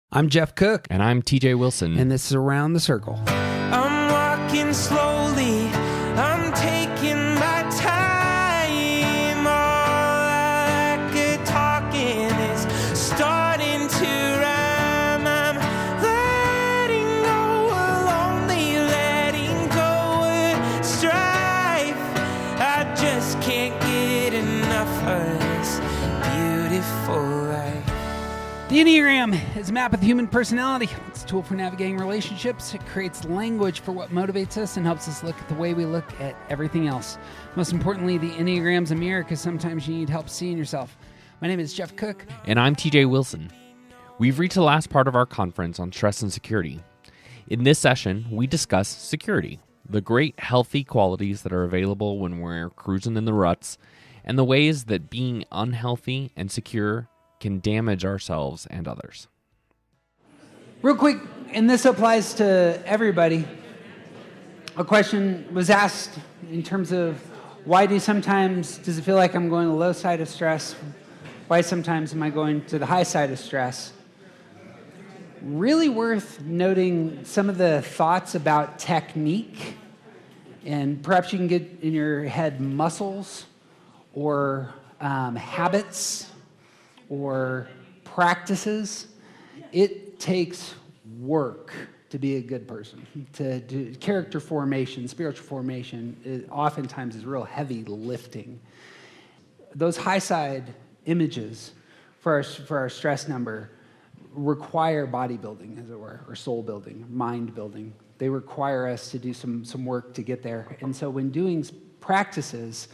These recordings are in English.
I'm Jeff Cook. And I'm TJ Wilson. And this is Around the Circle. I'm walking slowly. I'm taking my time. All I could talking is starting to rhyme. I'm letting go of lonely, letting go of strife. I just can't get enough of this beautiful life. The Enneagram is a map of the human personality. It's a tool for navigating relationships. It creates language for what motivates us and helps us look at the way we look at everything else. Most importantly, the Enneagram's a mirror because sometimes you need help seeing yourself. My name is Jeff Cook. And I'm TJ Wilson. We've reached the last part of our conference on stress and security. In this session, we discuss security, the great healthy qualities that are available when we're cruising in the ruts, and the ways that being unhealthy and secure can damage ourselves and others. Real quick, and this applies to everybody, a question was asked in terms of why does it feel like I'm going to the low side of stress? Why sometimes am I going to the high side of stress? Really worth noting some of the thoughts about technique, and perhaps you can get in your head muscles or habits or practices. It takes work to be a good person. To do character formation, spiritual formation, oftentimes is real heavy lifting. Those high side images for our stress number require bodybuilding, as it were, or soul building, mind building. They require us to do some work to get there. And so when doing practices,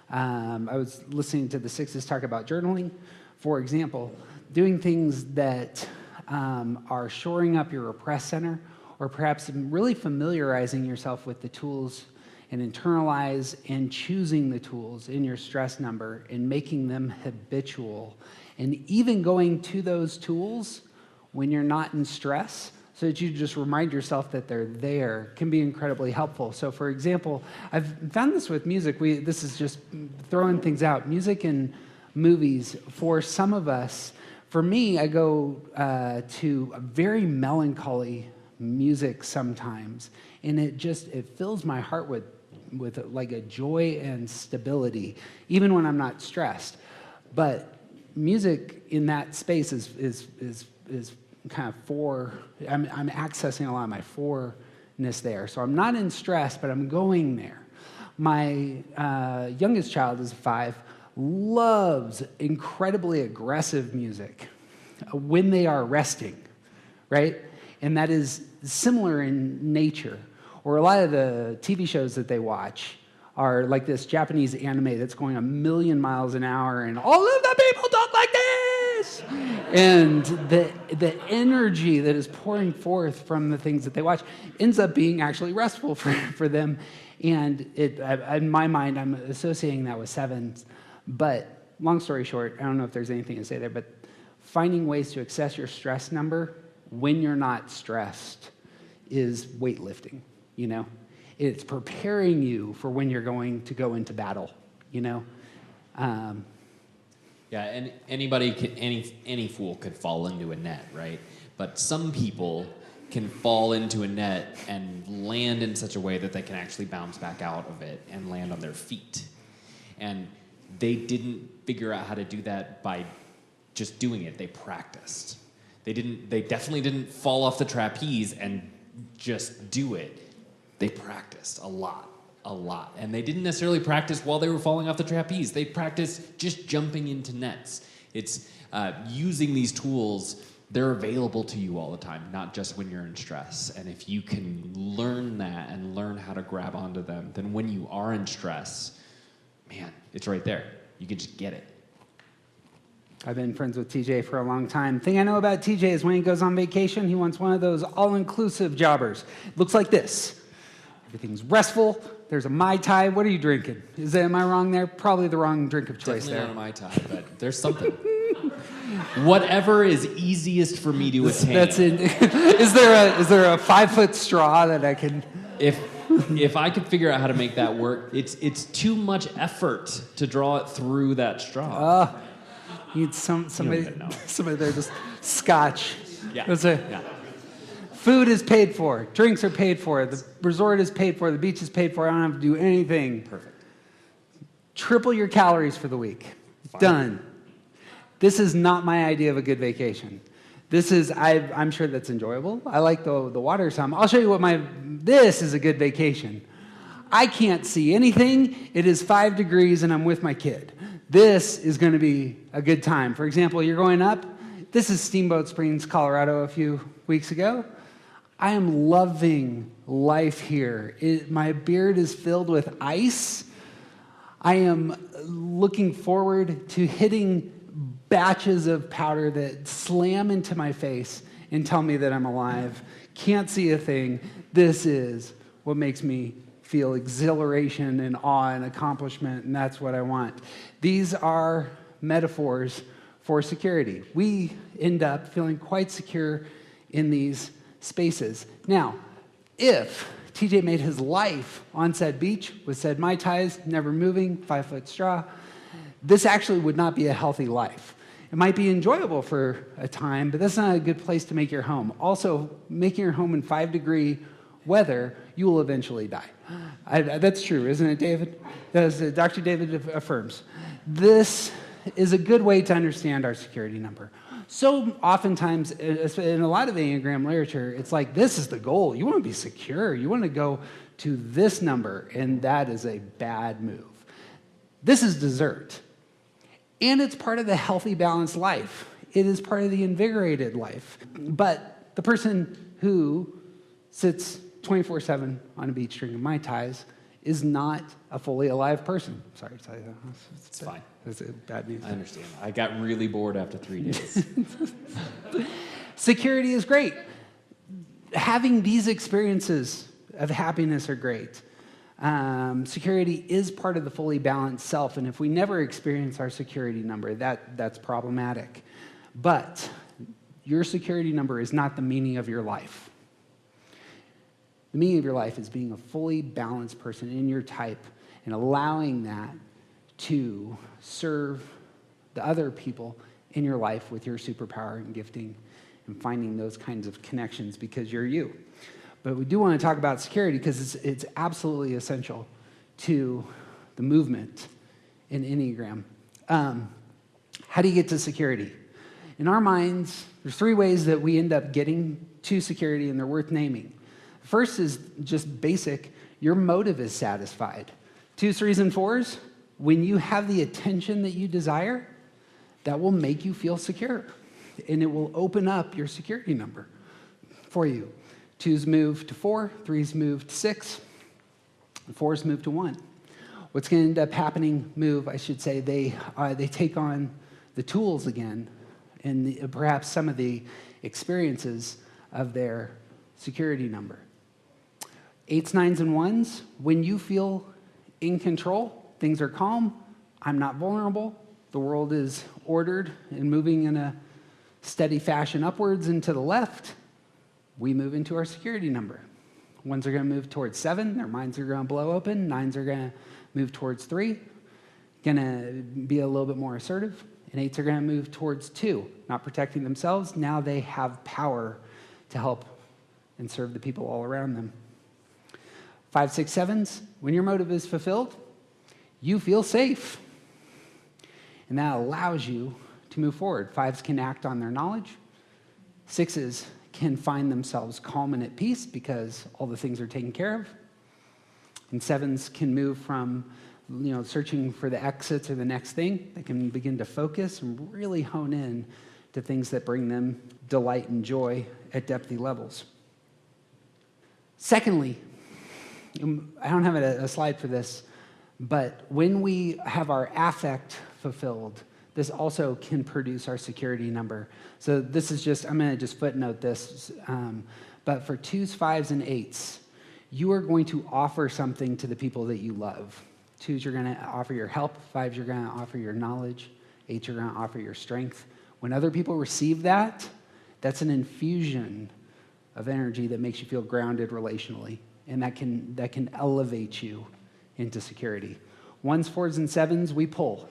I was listening to the Sixes talk about journaling. For example, doing things that are shoring up your repressed center, or perhaps really familiarizing yourself with the tools and internalize and choosing the tools in your stress number and making them habitual. And even going to those tools when you're not in stress so that you just remind yourself that they're there can be incredibly helpful. So for example, I've found this with music. This is just throwing things out. Music and movies, for some of us, for me, I go to a very melancholy music sometimes, and it fills my heart with like a joy and stability, even when I'm not stressed. But music in that space is kind of I'm accessing a lot of my forness there. So I'm not in stress, but I'm going there. My youngest child is 5. Loves incredibly aggressive music when they are resting, right? And that is similar in nature. Or a lot of the TV shows that they watch are like this Japanese anime that's going 1,000,000 miles an hour, and all of the people talk like this. And the energy that is pouring forth from the things that they watch ends up being actually restful for them. And in my mind, I'm associating that with sevens. But long story short, I don't know if there's anything to say there, but finding ways to access your stress number when you're not stressed is weightlifting, you know? It's preparing you for when you're going to go into battle, you know? Yeah, and any fool could fall into a net, right? But some people can fall into a net and land in such a way that they can actually bounce back out of it and land on their feet. And they didn't figure out how to do that by just doing it. They practiced. They definitely didn't fall off the trapeze and just do it. They practiced a lot. And they didn't necessarily practice while they were falling off the trapeze. They practiced just jumping into nets. It's using these tools. They're available to you all the time, not just when you're in stress. And if you can learn that and learn how to grab onto them, then when you are in stress, man, it's right there. You can just get it. I've been friends with TJ for a long time. Thing I know about TJ is when he goes on vacation, he wants one of those all-inclusive jobbers. It looks like this. Everything's restful. There's a Mai Tai. What are you drinking? Am I wrong there? Probably the wrong drink of choice. Definitely there. not a Mai Tai, but there's something. Whatever is easiest for me to attain. That's it. Is there a 5-foot straw that I can? If I could figure out how to make that work, it's too much effort to draw it through that straw. You need somebody there, just scotch. Yeah. That's it. Yeah. Food is paid for. Drinks are paid for. The resort is paid for. The beach is paid for. I don't have to do anything. Perfect. Triple your calories for the week. Fine. Done. This is not my idea of a good vacation. This is, I'm sure that's enjoyable. I like the water some. I'll show you this is a good vacation. I can't see anything. It is 5 degrees and I'm with my kid. This is going to be a good time. For example, you're going up. This is Steamboat Springs, Colorado a few weeks ago. I am loving life here. My beard is filled with ice. I am looking forward to hitting batches of powder that slam into my face and tell me that I'm alive. Can't see a thing. This is what makes me feel exhilaration and awe and accomplishment, and that's what I want. These are metaphors for security. We end up feeling quite secure in these spaces. Now, if TJ made his life on said beach with said Mai Tais, never moving, 5-foot straw, this actually would not be a healthy life. It might be enjoyable for a time, but that's not a good place to make your home. Also, making your home in 5-degree weather, you will eventually die. That's true, isn't it, David? Dr. David affirms. This is a good way to understand our security number. So oftentimes, in a lot of Enneagram literature, it's like, this is the goal. You want to be secure. You want to go to this number, and that is a bad move. This is dessert. And it's part of the healthy, balanced life. It is part of the invigorated life. But the person who sits 24/7 on a beach drinking Mai Tais is not a fully alive person. Sorry to tell you that. It's fine. That's bad news. I understand. I got really bored after 3 days. Security is great. Having these experiences of happiness are great. Security is part of the fully balanced self, and if we never experience our security number, that's problematic. But your security number is not the meaning of your life. The meaning of your life is being a fully balanced person in your type and allowing that to serve the other people in your life with your superpower and gifting and finding those kinds of connections because you're you. But we do want to talk about security because it's absolutely essential to the movement in Enneagram. How do you get to security? In our minds, there's 3 ways that we end up getting to security, and they're worth naming. First is just basic. Your motive is satisfied. 2s, 3s, and 4s, when you have the attention that you desire, that will make you feel secure, and it will open up your security number for you. 2s move to 4, 3s move to 6, 4s move to 1. What's going to end up happening, they take on the tools again and perhaps some of the experiences of their security number. 8s, 9s, and 1s, when you feel in control, things are calm, I'm not vulnerable, the world is ordered and moving in a steady fashion upwards and to the left, we move into our security number. 1s are going to move towards 7, their minds are going to blow open. 9s are going to move towards 3, going to be a little bit more assertive. And 8s are going to move towards 2, not protecting themselves. Now they have power to help and serve the people all around them. 5, 6, 7s, when your motive is fulfilled, you feel safe. And that allows you to move forward. 5s can act on their knowledge. 6s can find themselves calm and at peace because all the things are taken care of. And 7s can move from, searching for the exits or the next thing. They can begin to focus and really hone in to things that bring them delight and joy at depthy levels. Secondly, I don't have a slide for this, but when we have our affect fulfilled, this also can produce our security number. So this is I'm going to just footnote this, but for 2s, 5s, and 8s, you are going to offer something to the people that you love. 2s, you're going to offer your help. 5s, you're going to offer your knowledge. 8s, you're going to offer your strength. When other people receive that, that's an infusion of energy that makes you feel grounded relationally, and that can elevate you into security. 1s, 4s, and 7s, we pull.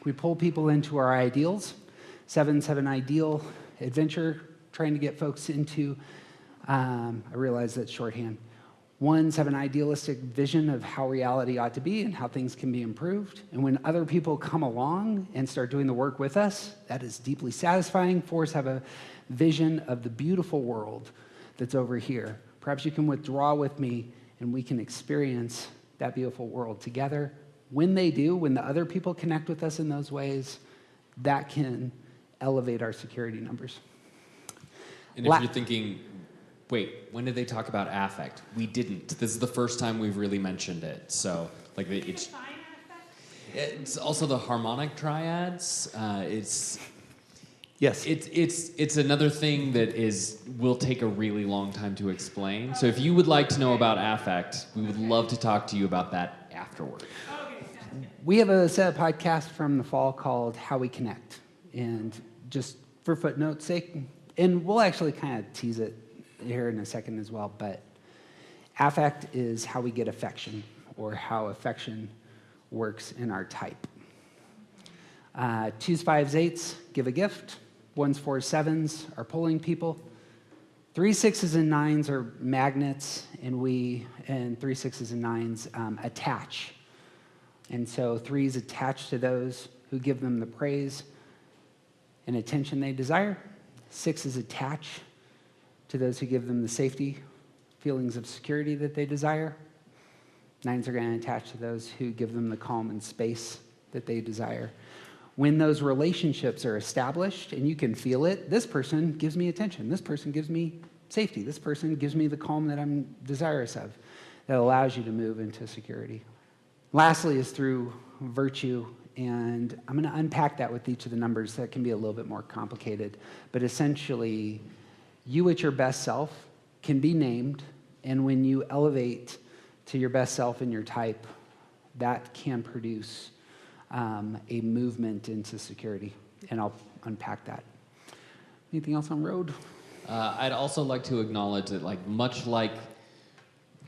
We pull people into our ideals. 7s have an ideal adventure trying to get folks into, I realize that's shorthand. Ones have an idealistic vision of how reality ought to be and how things can be improved. And when other people come along and start doing the work with us, that is deeply satisfying. Fours have a vision of the beautiful world that's over here. Perhaps you can withdraw with me and we can experience that beautiful world together. When they do, when the other people connect with us in those ways, that can elevate our security numbers. And if you're thinking, wait, when did they talk about affect? We didn't. This is the first time we've really mentioned it. So, like, it's also the harmonic triads. Yes. It's another thing that will take a really long time to explain. So if you would like to know about affect, we would love to talk to you about that afterward. We have a set of podcasts from the fall called How We Connect. And just for footnote's sake, and we'll actually kind of tease it here in a second as well, but affect is how we get affection, or how affection works in our type. 2s, 5s, 8s give a gift. 1s, 4s, 7s are pulling people. 3, 6s, and 9s are magnets, and 3, 6s, and 9s attach. And so 3s attach to those who give them the praise and attention they desire. 6s attach to those who give them the safety, feelings of security that they desire. 9s are going to attach to those who give them the calm and space that they desire. When those relationships are established and you can feel it, this person gives me attention, this person gives me safety, this person gives me the calm that I'm desirous of, that allows you to move into security. Lastly is through virtue, and I'm going to unpack that with each of the numbers. That can be a little bit more complicated, but essentially, you at your best self can be named, and when you elevate to your best self in your type, that can produce a movement into security, and I'll unpack that. Anything else on road? I'd also like to acknowledge that, much like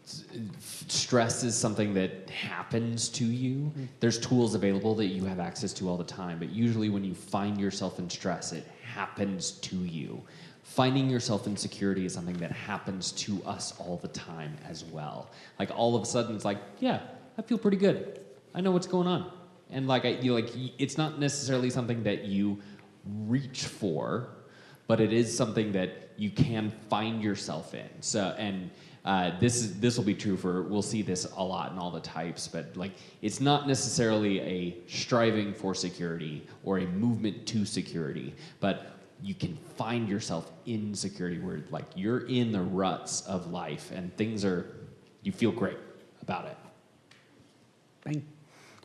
stress is something that happens to you, there's tools available that you have access to all the time, but usually when you find yourself in stress, it happens to you. Finding yourself in security is something that happens to us all the time as well. All of a sudden, it's yeah, I feel pretty good. I know what's going on. And it's not necessarily something that you reach for, but it is something that you can find yourself in. So, and this will be true we'll see this a lot in all the types, but it's not necessarily a striving for security or a movement to security, but you can find yourself in security where you're in the ruts of life and you feel great about it. Bang.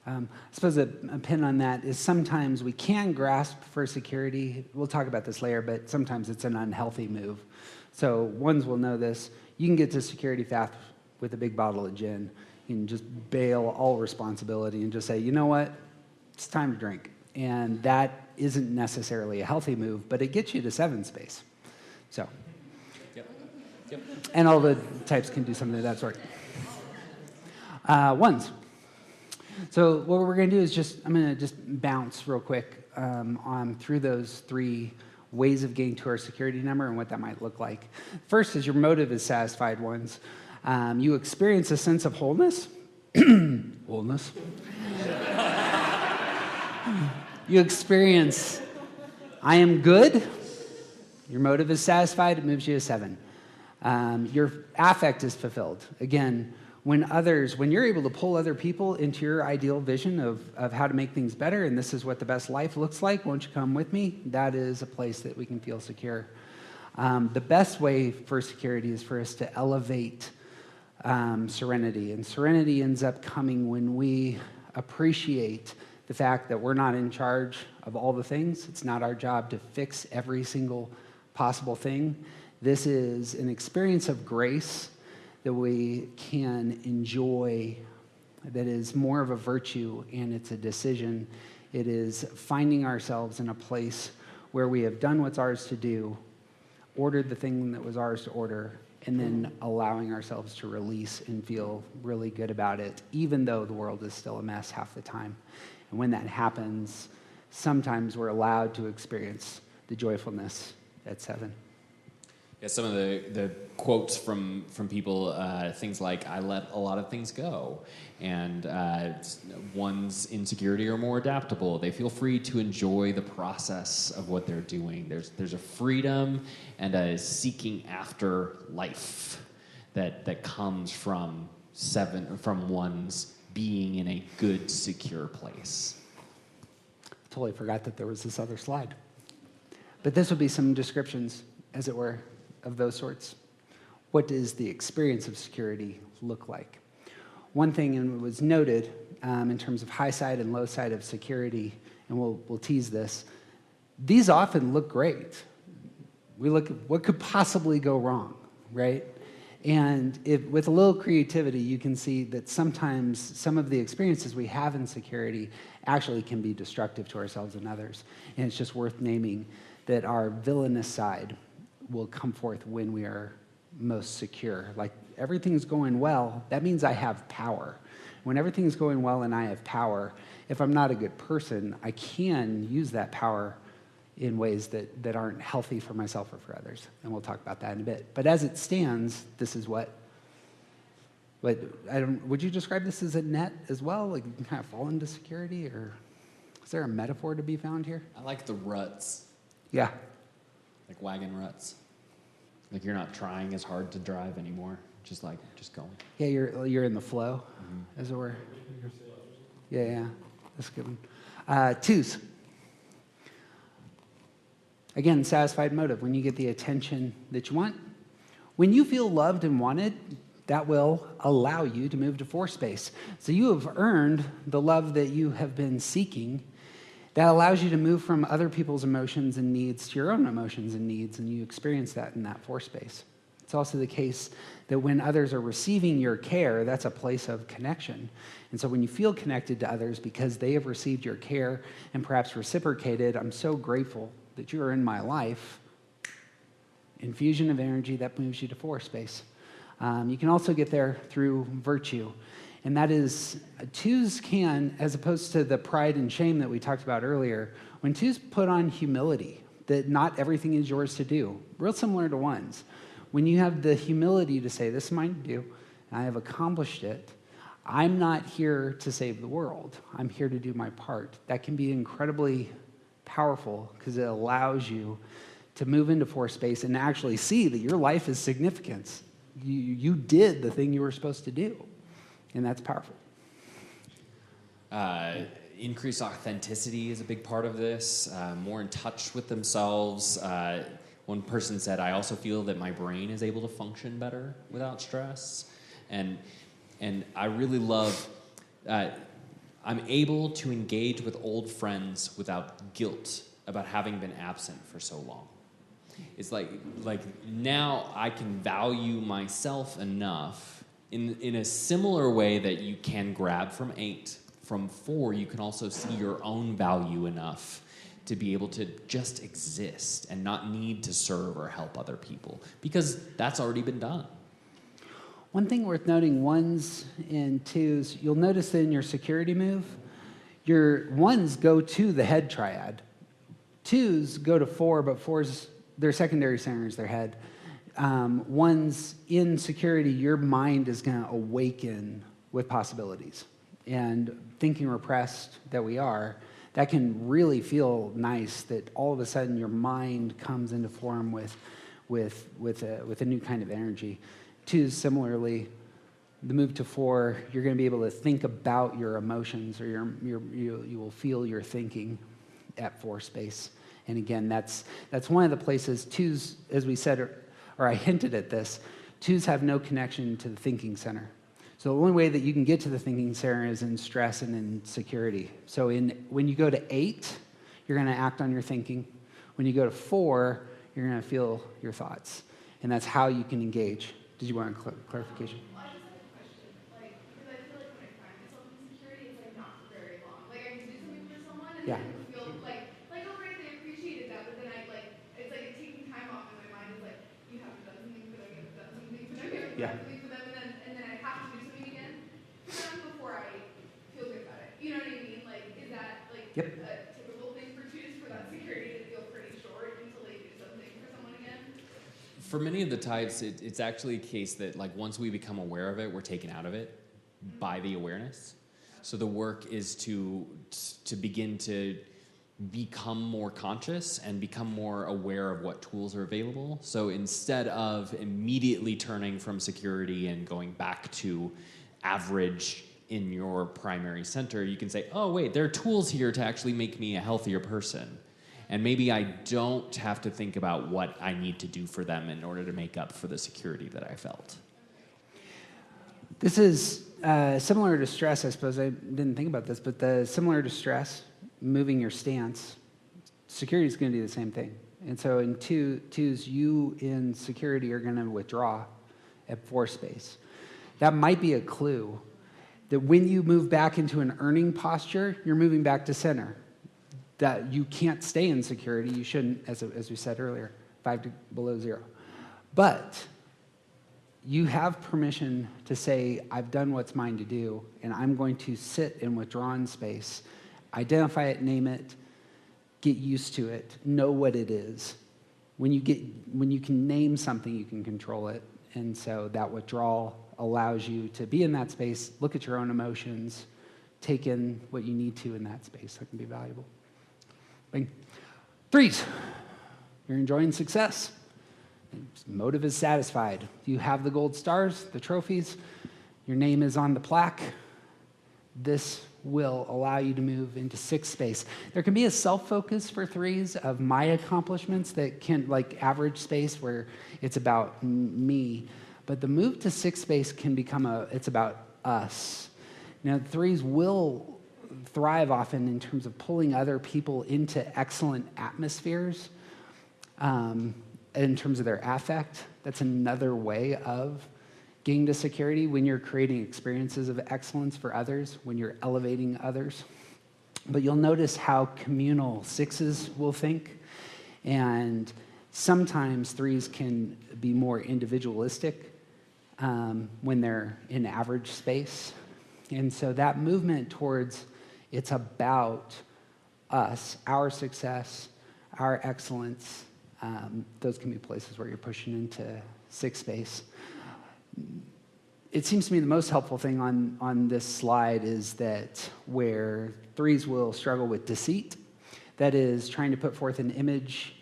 I suppose a pin on that is sometimes we can grasp for security. We'll talk about this later, but sometimes it's an unhealthy move. So ones will know this. You can get to security fast with a big bottle of gin. You can just bail all responsibility and just say, you know what, it's time to drink. And that isn't necessarily a healthy move, but it gets you to 7 space. So, yep. And all the types can do something of that sort. Ones. So what we're going to do is I'm going to just bounce real quick on through those 3 ways of getting to our security number and what that might look like. First is your motive is satisfied ones. You experience a sense of wholeness. Wholeness. You experience, I am good. Your motive is satisfied. It moves you to 7. Your affect is fulfilled. Again, when you're able to pull other people into your ideal vision of how to make things better, and this is what the best life looks like, won't you come with me? That is a place that we can feel secure. The best way for security is for us to elevate serenity. And serenity ends up coming when we appreciate the fact that we're not in charge of all the things. It's not our job to fix every single possible thing. This is an experience of grace that we can enjoy, that is more of a virtue, and it's a decision. It is finding ourselves in a place where we have done what's ours to do, ordered the thing that was ours to order, and then allowing ourselves to release and feel really good about it, even though the world is still a mess half the time. And when that happens, sometimes we're allowed to experience the joyfulness at 7. Yeah, some of the quotes from people, things like, I let a lot of things go, and one's insecurity are more adaptable. They feel free to enjoy the process of what they're doing. There's a freedom and a seeking after life that comes from one's being in a good, secure place. Totally forgot that there was this other slide. But this would be some descriptions, as it were, of those sorts. What does the experience of security look like? One thing, and it was noted in terms of high side and low side of security, and we'll tease this, these often look great. We look at what could possibly go wrong, right? And with a little creativity, you can see that sometimes some of the experiences we have in security actually can be destructive to ourselves and others. And it's just worth naming that our villainous side will come forth when we are most secure. Like, everything's going well, that means I have power. When everything's going well and I have power, if I'm not a good person, I can use that power in ways that aren't healthy for myself or for others. And we'll talk about that in a bit. But as it stands, this is would you describe this as a net as well? Like, you can kind of fall into security, or is there a metaphor to be found here? I like the ruts. Yeah. Like wagon ruts. Like, you're not trying as hard to drive anymore. Just going. Yeah, you're in the flow, as it were. Yeah. That's a good one. Twos. Again, satisfied motive, when you get the attention that you want. When you feel loved and wanted, that will allow you to move to four space. So you have earned the love that you have been seeking. That allows you to move from other people's emotions and needs to your own emotions and needs, and you experience that in that four space. It's also the case that when others are receiving your care, that's a place of connection. And so when you feel connected to others because they have received your care and perhaps reciprocated, I'm so grateful that you are in my life, infusion of energy that moves you to four space. You can also get there through virtue. And that is, twos can, as opposed to the pride and shame that we talked about earlier, when twos put on humility, that not everything is yours to do, real similar to ones. When you have the humility to say, this is mine to do, and I have accomplished it, I'm not here to save the world. I'm here to do my part. That can be incredibly powerful because it allows you to move into four space and actually see that your life is significance. You did the thing you were supposed to do. And that's powerful. Increased authenticity is a big part of this. More in touch with themselves. One person said, I also feel that my brain is able to function better without stress. And I really love, I'm able to engage with old friends without guilt about having been absent for so long. It's like now I can value myself enough in a similar way that you can grab from 8. From 4, you can also see your own value enough to be able to just exist and not need to serve or help other people, because that's already been done. One thing worth noting, ones and twos, you'll notice that in your security move, your ones go to the head triad. Twos go to 4, but 4's, their secondary center is their head. Ones in security, your mind is going to awaken with possibilities. And thinking repressed that we are, that can really feel nice that all of a sudden your mind comes into form with a new kind of energy. Twos, similarly, the move to 4, you're going to be able to think about your emotions, or you will feel your thinking at 4 space. And again, that's one of the places. Twos, as we said, or I hinted at this, twos have no connection to the thinking center. So the only way that you can get to the thinking center is in stress and in security. So when you go to 8, you're going to act on your thinking. When you go to 4, you're going to feel your thoughts. And that's how you can engage. Did you want a clarification? Well, I just have a question. Because I feel like when I find myself in security, it's not for very long. I can do something for someone and Yeah. then feel oh, great, they appreciated that. But then it's like taking time off in my mind is like, you haven't done something for them, you haven't done something for them, you haven't done something for them, and then I have to do something again for them before I feel good about it. You know what I mean? Is that Yep. a typical thing for twos, for that security to feel pretty short until they do something for someone again? For For many of the types, it's actually a case that like once we become aware of it, we're taken out of it by the awareness. So the work is to begin to become more conscious and become more aware of what tools are available. So instead of immediately turning from security and going back to average in your primary center, you can say, oh wait, there are tools here to actually make me a healthier person. And maybe I don't have to think about what I need to do for them in order to make up for the security that I felt. This is similar to stress, I suppose. I didn't think about this, but similar to stress, moving your stance, security is going to do the same thing. And so in twos, you in security are going to withdraw at 4 space. That might be a clue that when you move back into an earning posture, you're moving back to center. That you can't stay in security. You shouldn't, as we said earlier, 5 to below 0. But you have permission to say, I've done what's mine to do, and I'm going to sit in withdrawn space, identify it, name it, get used to it, know what it is. When you can name something, you can control it. And so that withdrawal allows you to be in that space, look at your own emotions, take in what you need to in that space. That can be valuable. Bing. 3s, you're enjoying success. Motive is satisfied. You have the gold stars, the trophies. Your name is on the plaque. This will allow you to move into 6 space. There can be a self-focus for 3s of my accomplishments that can, like average space where it's about me. But the move to 6 space can become it's about us. Now, 3s will thrive often in terms of pulling other people into excellent atmospheres in terms of their affect. That's another way of getting to security when you're creating experiences of excellence for others, when you're elevating others. But you'll notice how communal 6s will think, and sometimes 3s can be more individualistic when they're in average space. And so that movement towards it's about us, our success, our excellence. Those can be places where you're pushing into 6 space. It seems to me the most helpful thing on this slide is that where 3s will struggle with deceit, that is trying to put forth an image,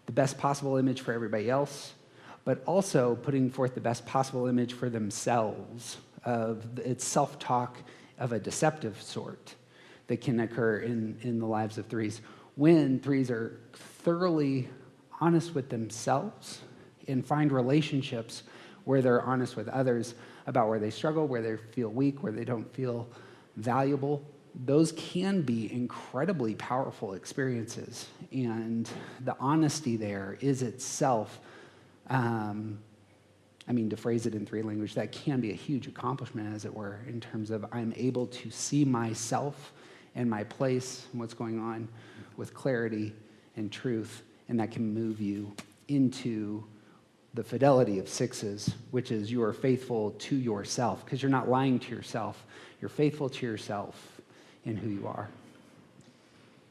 the best possible image for everybody else, but also putting forth the best possible image for themselves. It's self-talk of a deceptive sort that can occur in the lives of 3s. When 3s are thoroughly honest with themselves and find relationships where they're honest with others about where they struggle, where they feel weak, where they don't feel valuable, those can be incredibly powerful experiences. And the honesty there is itself, to phrase it in 3 language, that can be a huge accomplishment, as it were, in terms of I'm able to see myself and my place and what's going on with clarity and truth, and that can move you into the fidelity of 6s, which is you are faithful to yourself, because you're not lying to yourself. You're faithful to yourself in who you are.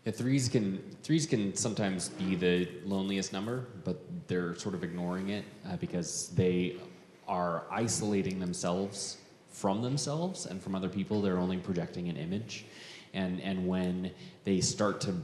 Yeah, 3s can sometimes be the loneliest number, but they're sort of ignoring it because they are isolating themselves from themselves and from other people. They're only projecting an image. And when they start to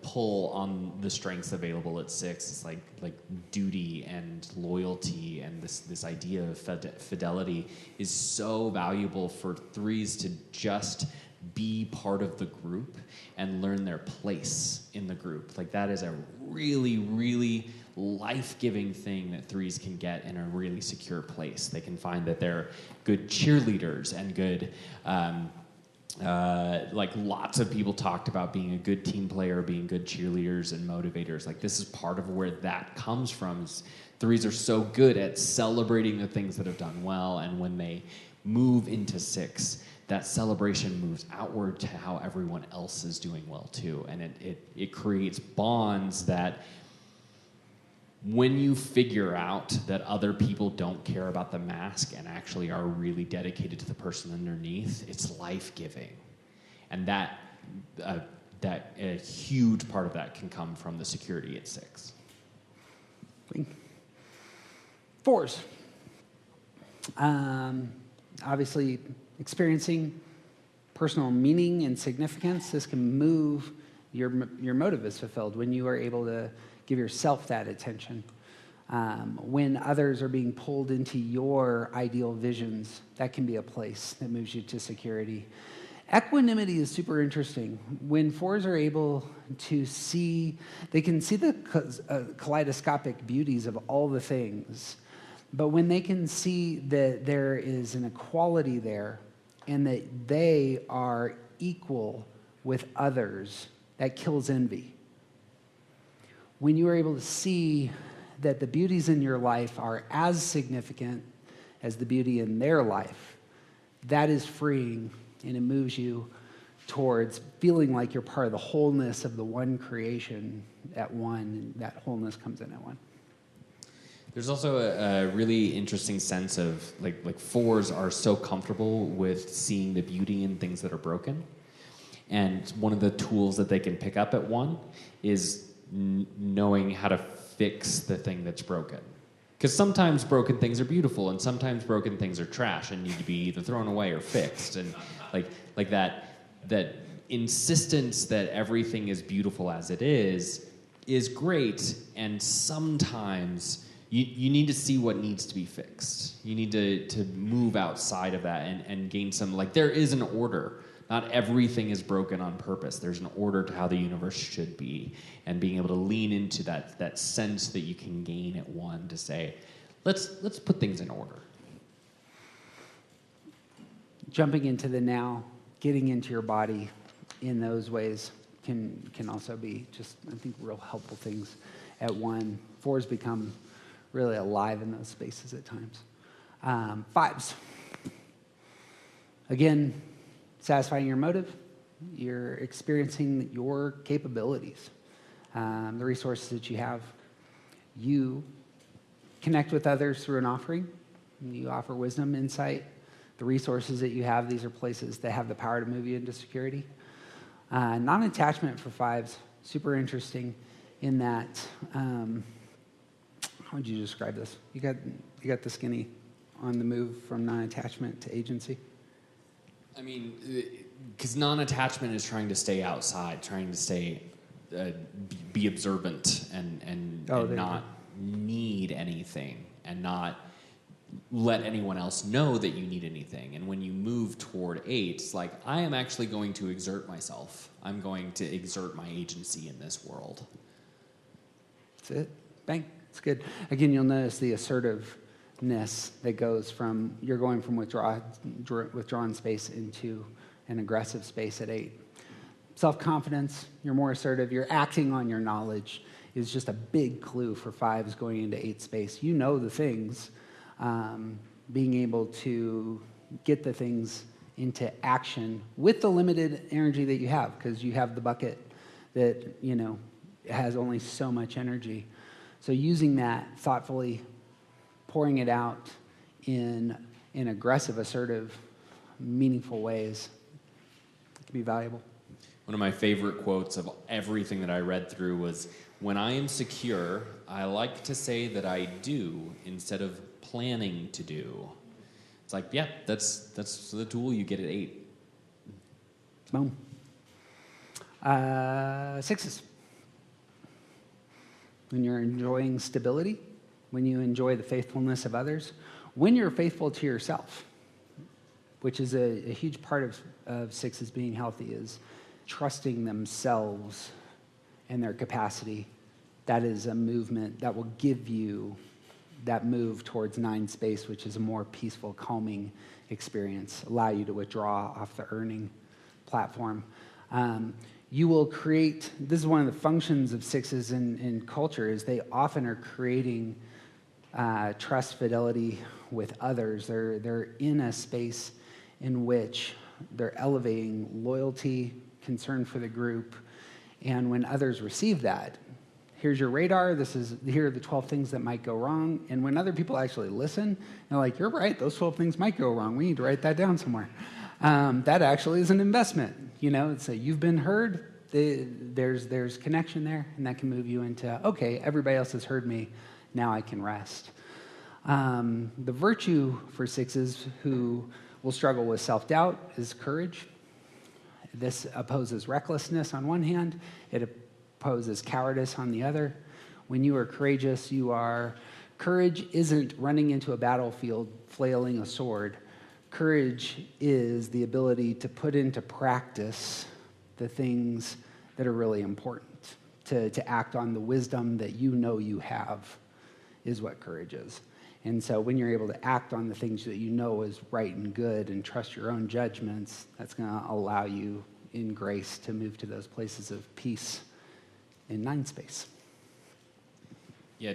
pull on the strengths available at 6, it's like duty and loyalty, and this idea of fidelity is so valuable for 3s to just be part of the group and learn their place in the group. Like that is a really, really life-giving thing that 3s can get in a really secure place. They can find that they're good cheerleaders and good lots of people talked about being a good team player, being good cheerleaders and motivators. Like this is part of where that comes from. 3s are so good at celebrating the things that have done well, and when they move into 6, that celebration moves outward to how everyone else is doing well too. And it creates bonds that when you figure out that other people don't care about the mask and actually are really dedicated to the person underneath, it's life-giving. And that a huge part of that can come from the security at 6. Fours. Obviously, experiencing personal meaning and significance. This can move your motive is fulfilled when you are able to give yourself that attention. When others are being pulled into your ideal visions, that can be a place that moves you to security. Equanimity is super interesting. When fours are able to see, they can see the kaleidoscopic beauties of all the things. But when they can see that there is an equality there and that they are equal with others, that kills envy. When you are able to see that the beauties in your life are as significant as the beauty in their life, that is freeing, and it moves you towards feeling like you're part of the wholeness of the one creation at one, and that wholeness comes in at one. There's also a really interesting sense of like fours are so comfortable with seeing the beauty in things that are broken. And one of the tools that they can pick up at one is knowing how to fix the thing that's broken. Because sometimes broken things are beautiful, and sometimes broken things are trash and need to be either thrown away or fixed. And like that insistence that everything is beautiful as it is great, and sometimes you need to see what needs to be fixed. You need to move outside of that and gain some, like, there is an order. Not everything is broken on purpose. There's an order to how the universe should be, and being able to lean into that sense that you can gain at one to say, let's put things in order. Jumping into the now, getting into your body in those ways can also be just, I think, real helpful things at one. Fours become really alive in those spaces at times. Fives. Again, satisfying your motive, you're experiencing your capabilities, the resources that you have. You connect with others through an offering. You offer wisdom, insight. The resources that you have, these are places that have the power to move you into security. Non-attachment for fives, super interesting in that, how would you describe this? You got the skinny on the move from non-attachment to agency? I mean, because non-attachment is trying to stay outside, trying to stay, be observant and not need anything, and not let anyone else know that you need anything. And when you move toward 8, it's like, I am actually going to exert myself. I'm going to exert my agency in this world. That's it. Bang. It's good. Again, you'll notice the assertiveness that goes from, you're going from withdrawn space into an aggressive space at 8. Self-confidence, you're more assertive, you're acting on your knowledge is just a big clue for 5s going into 8 space. You know the things, being able to get the things into action with the limited energy that you have, because you have the bucket that, has only so much energy. So using that thoughtfully, pouring it out in aggressive, assertive, meaningful ways can be valuable. One of my favorite quotes of everything that I read through was, when I am secure, I like to say that I do instead of planning to do. It's like, yeah, that's the tool you get at 8. Boom. 6s. When you're enjoying stability, when you enjoy the faithfulness of others, when you're faithful to yourself, which is a huge part of 6s being healthy, is trusting themselves and their capacity. That is a movement that will give you that move towards 9 space, which is a more peaceful, calming experience, allow you to withdraw off the earning platform. You will create, this is one of the functions of 6s in culture, is they often are creating trust, fidelity with others. They're in a space in which they're elevating loyalty, concern for the group, and when others receive that, here's your radar, here are the 12 things that might go wrong, and when other people actually listen, they're like, you're right, those 12 things might go wrong, we need to write that down somewhere. That actually is an investment, it's a, you've been heard, there's connection there, and that can move you into, okay, everybody else has heard me, now I can rest. The virtue for sixes who will struggle with self-doubt is courage. This opposes recklessness on one hand. It opposes cowardice on the other. When you are courageous, courage isn't running into a battlefield flailing a sword. Courage is the ability to put into practice the things that are really important, to act on the wisdom that you know you have is what courage is. And so when you're able to act on the things that you know is right and good and trust your own judgments, that's going to allow you in grace to move to those places of peace in nine space. Yeah,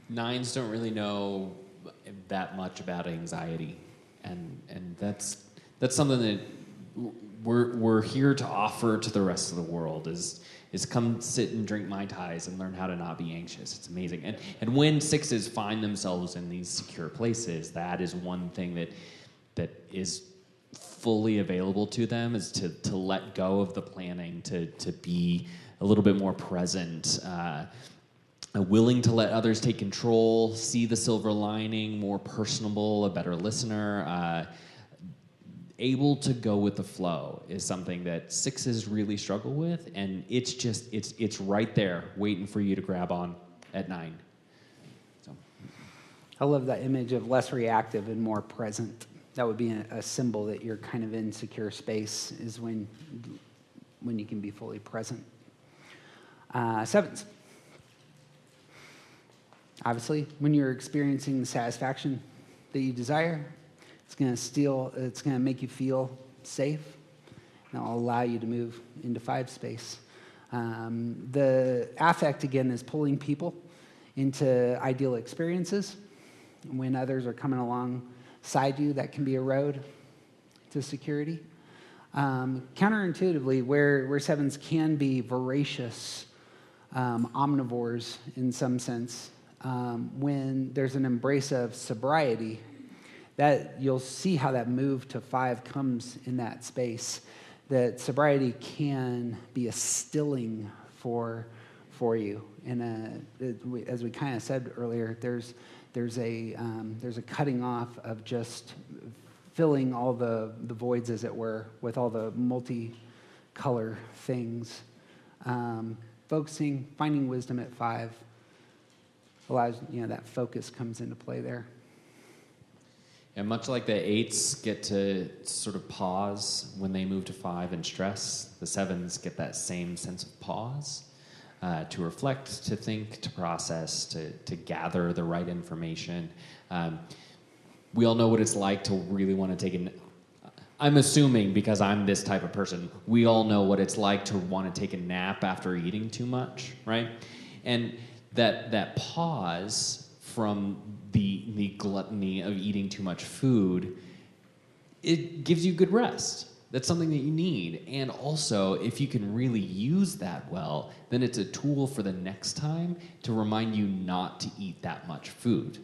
nines don't really know that much about anxiety, and that's something that we're here to offer to the rest of the world is come sit and drink Mai Tais and learn how to not be anxious. It's amazing. And when sixes find themselves in these secure places, that is one thing that is fully available to them, is to let go of the planning, to be a little bit more present, willing to let others take control, see the silver lining, more personable, a better listener, able to go with the flow is something that sixes really struggle with, and it's right there waiting for you to grab on at nine. So I love that image of less reactive and more present. That would be a symbol that you're kind of in secure space, is when you can be fully present. Sevens. Obviously, when you're experiencing the satisfaction that you desire, it's going to make you feel safe, and it'll allow you to move into five space. The affect, again, is pulling people into ideal experiences. When others are coming alongside you, that can be a road to security. Counterintuitively, where sevens can be voracious omnivores in some sense, when there's an embrace of sobriety, that you'll see how that move to five comes in that space. That sobriety can be a stilling for you, and as we kind of said earlier, there's a cutting off of just filling all the voids, as it were, with all the multicolor things. Focusing, finding wisdom at five allows, that focus comes into play there. And much like the eights get to sort of pause when they move to five and stress, the sevens get that same sense of pause to reflect, to think, to process, to gather the right information. We all know what it's like to really want to take I'm assuming, because I'm this type of person, we all know what it's like to want to take a nap after eating too much, right? And that pause from the gluttony of eating too much food, it gives you good rest. That's something that you need. And also, if you can really use that well, then it's a tool for the next time to remind you not to eat that much food.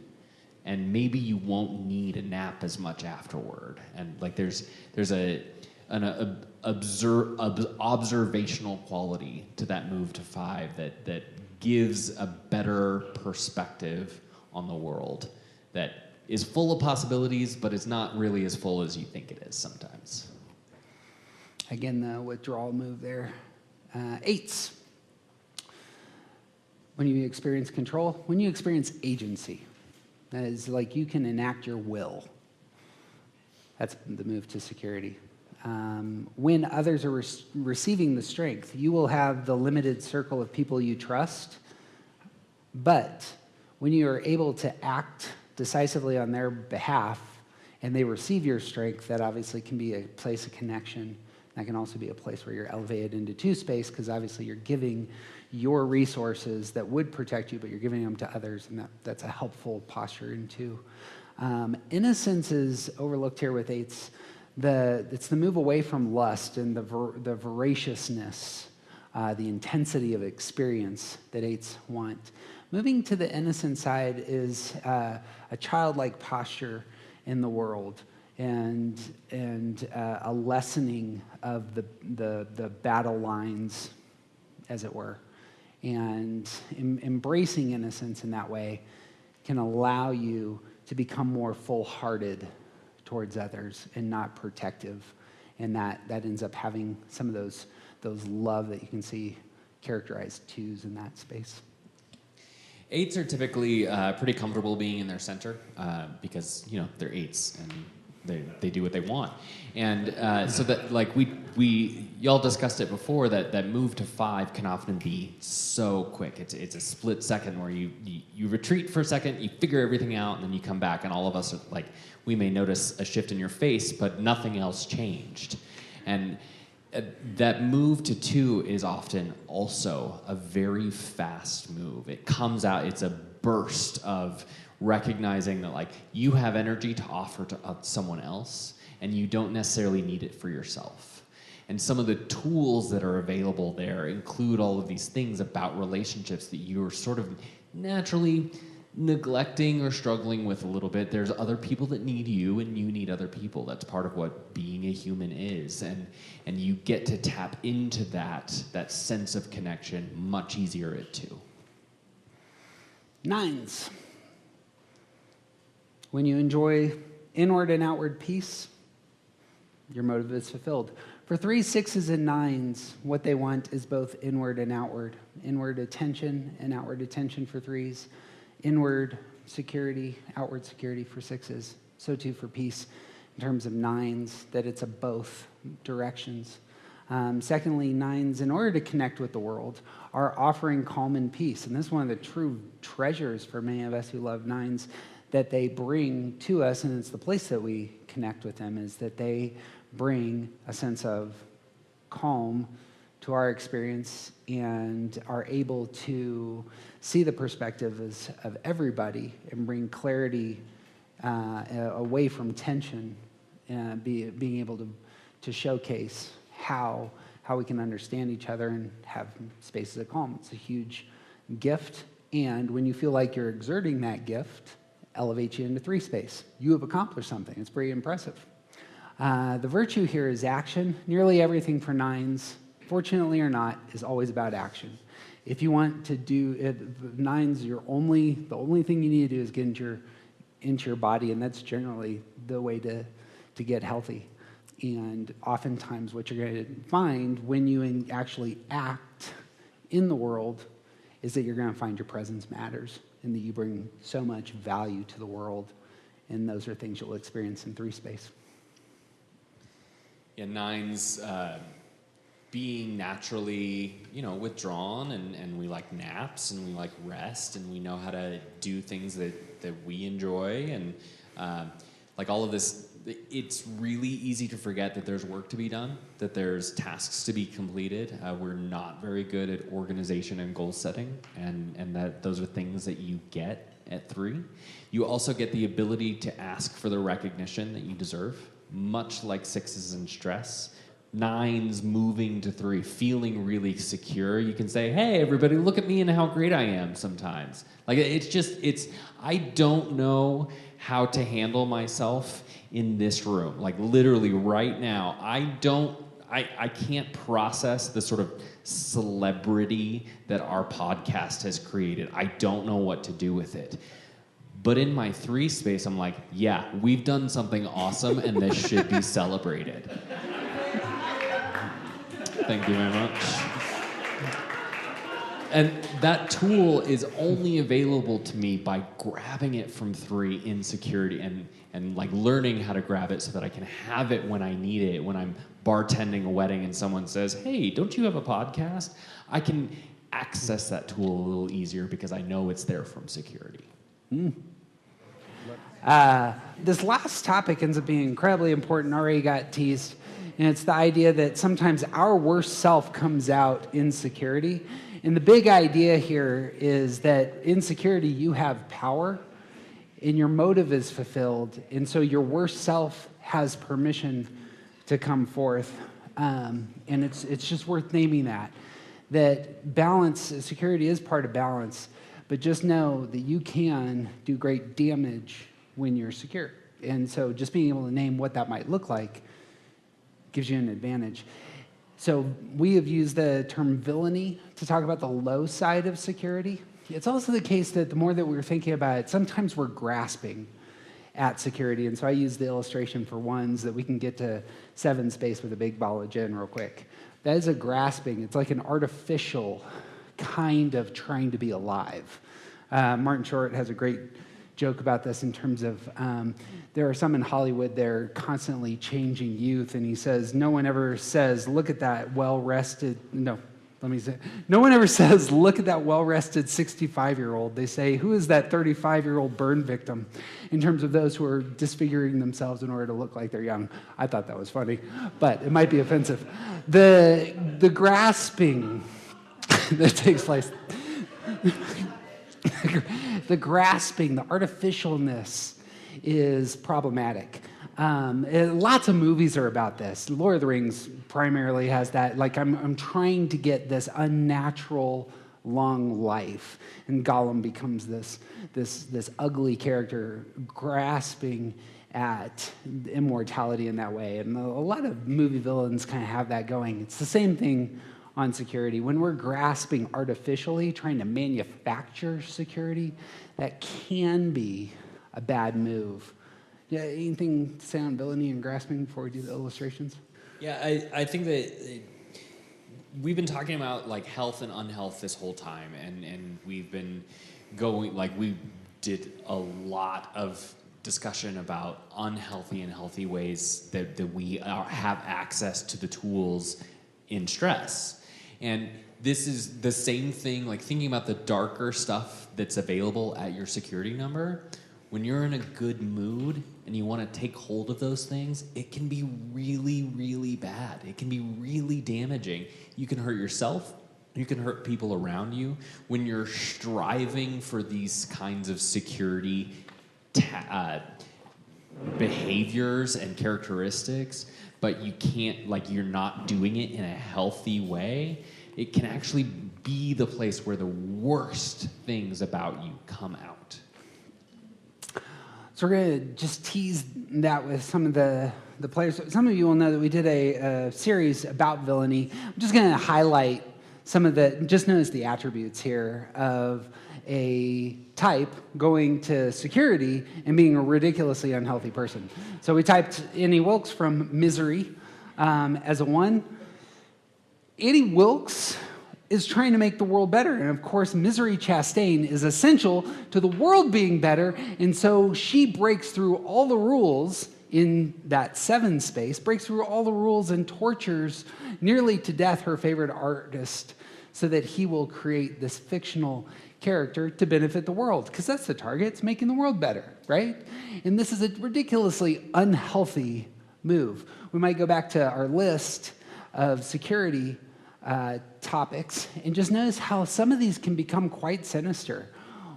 And maybe you won't need a nap as much afterward. And like there's an observational quality to that move to five that gives a better perspective on the world, that is full of possibilities, but is not really as full as you think it is sometimes. Again, the withdrawal move there. Eights. When you experience control, when you experience agency, that is like you can enact your will. That's the move to security. When others are receiving the strength, you will have the limited circle of people you trust, but when you are able to act decisively on their behalf and they receive your strength, that obviously can be a place of connection. That can also be a place where you're elevated into two space, because obviously you're giving your resources that would protect you, but you're giving them to others, and that's a helpful posture in two. Innocence is overlooked here with eights. It's the move away from lust and the voraciousness, the intensity of experience that eights want. Moving to the innocent side is a childlike posture in the world, and a lessening of the battle lines, as it were, and embracing innocence in that way can allow you to become more full-hearted towards others and not protective. And that ends up having some of those love that you can see characterize 2s in that space. 8s are typically pretty comfortable being in their center because, they're 8s and they do what they want. And so that, like, y'all discussed it before, that move to 5 can often be so quick. It's a split second where you retreat for a second, you figure everything out, and then you come back, and all of us are like, we may notice a shift in your face, but nothing else changed. And that move to 2 is often also a very fast move. It comes out, it's a burst of recognizing that, like, you have energy to offer to someone else, and you don't necessarily need it for yourself. And some of the tools that are available there include all of these things about relationships that you're sort of naturally neglecting or struggling with a little bit. There's other people that need you, and you need other people. That's part of what being a human is. And you get to tap into that sense of connection much easier at 2. 9s. When you enjoy inward and outward peace, your motive is fulfilled. For 3s, 6s, and 9s, what they want is both inward and outward. Inward attention and outward attention for 3s. Inward security, outward security for 6s. So too for peace in terms of 9s, that it's a both directions. Secondly, 9s, in order to connect with the world, are offering calm and peace. And this is one of the true treasures for many of us who love 9s that they bring to us, and it's the place that we connect with them, is that they bring a sense of calm to our experience and are able to see the perspectives of everybody and bring clarity away from tension, being able to showcase how we can understand each other and have spaces of calm. It's a huge gift, and when you feel like you're exerting that gift, elevates you into 3 space. You have accomplished something. It's pretty impressive. The virtue here is action. Nearly everything for 9s, fortunately or not, is always about action. If you want to do it, 9s, the only thing you need to do is get into your body, and that's generally the way to get healthy. And oftentimes what you're going to find when you actually act in the world is that you're going to find your presence matters and that you bring so much value to the world. And those are things you'll experience in 3 space. Yeah, 9s being naturally, withdrawn, and we like naps, and we like rest, and we know how to do things that we enjoy, and like all of this, it's really easy to forget that there's work to be done, that there's tasks to be completed. We're not very good at organization and goal setting, and that those are things that you get at 3. You also get the ability to ask for the recognition that you deserve, much like 6s in stress. 9s moving to 3, feeling really secure. You can say, hey, everybody, look at me and how great I am sometimes. Like, I don't know how to handle myself in this room. Like, literally right now, I can't process the sort of celebrity that our podcast has created. I don't know what to do with it. But in my 3 space, I'm like, yeah, we've done something awesome, and this should be celebrated. Thank you very much. And that tool is only available to me by grabbing it from 3 in security and like learning how to grab it so that I can have it when I need it. When I'm bartending a wedding and someone says, hey, don't you have a podcast? I can access that tool a little easier because I know it's there from security. This last topic ends up being incredibly important, already got teased. And it's the idea that sometimes our worst self comes out in security. And the big idea here is that in security, you have power and your motive is fulfilled. And so your worst self has permission to come forth. And it's just worth naming that balance, security is part of balance. But just know that you can do great damage when you're secure. And so just being able to name what that might look like gives you an advantage. So we have used the term villainy to talk about the low side of security. It's also the case that the more that we're thinking about it, sometimes we're grasping at security. And so I use the illustration for ones that we can get to 7 space with a big ball of gin real quick. That is a grasping. It's like an artificial kind of trying to be alive. Martin Short has a great joke about this in terms of there are some in Hollywood, they're constantly changing youth, and he says, no one ever says, look at that well-rested, no one ever says, look at that well-rested 65-year-old. They say, who is that 35-year-old burn victim, in terms of those who are disfiguring themselves in order to look like they're young. I thought that was funny, but it might be offensive. The grasping that takes place, the grasping, the artificialness is problematic. Lots of movies are about this. Lord of the Rings primarily has that. Like, I'm trying to get this unnatural long life, and Gollum becomes this ugly character grasping at immortality in that way. And a lot of movie villains kind of have that going. It's the same thing on security. When we're grasping artificially, trying to manufacture security, that can be a bad move. Yeah, anything to say on villainy and grasping before we do the illustrations? Yeah, I think that we've been talking about like health and unhealth this whole time, and we've been going, like, we did a lot of discussion about unhealthy and healthy ways that we have access to the tools in stress. And this is the same thing, like thinking about the darker stuff that's available at your security number. When you're in a good mood and you want to take hold of those things, it can be really, really bad. It can be really damaging. You can hurt yourself. You can hurt people around you. When you're striving for these kinds of security behaviors and characteristics, but you can't, like, you're not doing it in a healthy way, it can actually be the place where the worst things about you come out. So we're going to just tease that with some of the players. Some of you will know that we did a series about villainy. I'm just going to highlight some of the, just notice the attributes here of a type going to security and being a ridiculously unhealthy person. So we typed Annie Wilkes from Misery as a 1. Annie Wilkes is trying to make the world better. And of course, Misery Chastain is essential to the world being better. And so she breaks through all the rules in that 7 space, breaks through all the rules and tortures nearly to death her favorite artist so that he will create this fictional character to benefit the world. Because that's the target, it's making the world better, right? And this is a ridiculously unhealthy move. We might go back to our list of security topics and just notice how some of these can become quite sinister.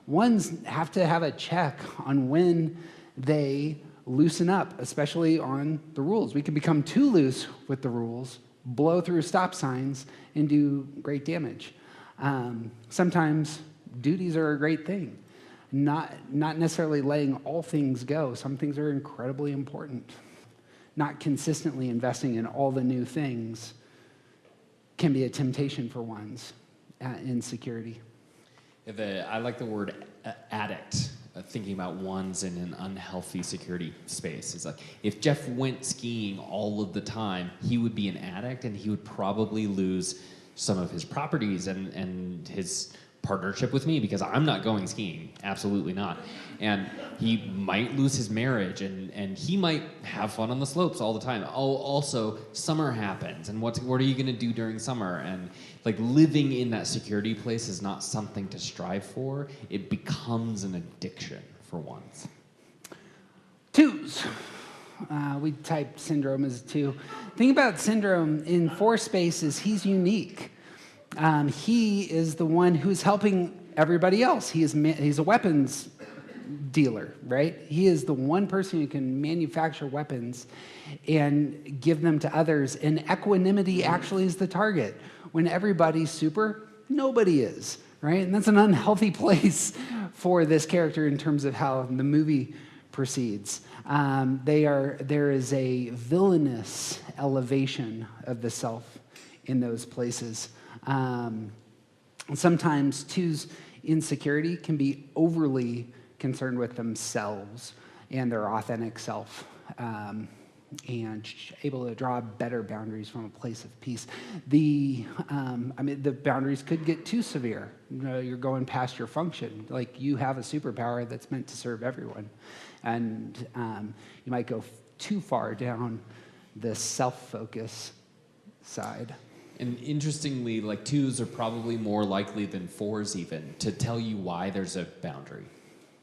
Ones have to have a check on when they loosen up, especially on the rules. We can become too loose with the rules, blow through stop signs, and do great damage. Sometimes duties are a great thing. Not necessarily letting all things go. Some things are incredibly important. Not consistently investing in all the new things can be a temptation for ones in security. I like the word addict, thinking about ones in an unhealthy security space. It's like, if Jeff went skiing all of the time, he would be an addict, and he would probably lose some of his properties and his partnership with me because I'm not going skiing. Absolutely not. And he might lose his marriage, and he might have fun on the slopes all the time. Oh, also, summer happens, and what are you going to do during summer? And like, living in that security place is not something to strive for. It becomes an addiction for ones. 2s. We typed Syndrome as 2. Think about Syndrome in 4 spaces. He's unique. He is the one who's helping everybody else. He's a weapons dealer, right? He is the one person who can manufacture weapons and give them to others. And equanimity actually is the target. When everybody's super, nobody is, right? And that's an unhealthy place for this character in terms of how the movie proceeds. There is a villainous elevation of the self in those places. Sometimes 2s insecurity can be overly concerned with themselves and their authentic self, and able to draw better boundaries from a place of peace. The boundaries could get too severe. You're going past your function. Like, you have a superpower that's meant to serve everyone. And you might go too far down the self-focus side. And interestingly, like, 2s are probably more likely than 4s even to tell you why there's a boundary,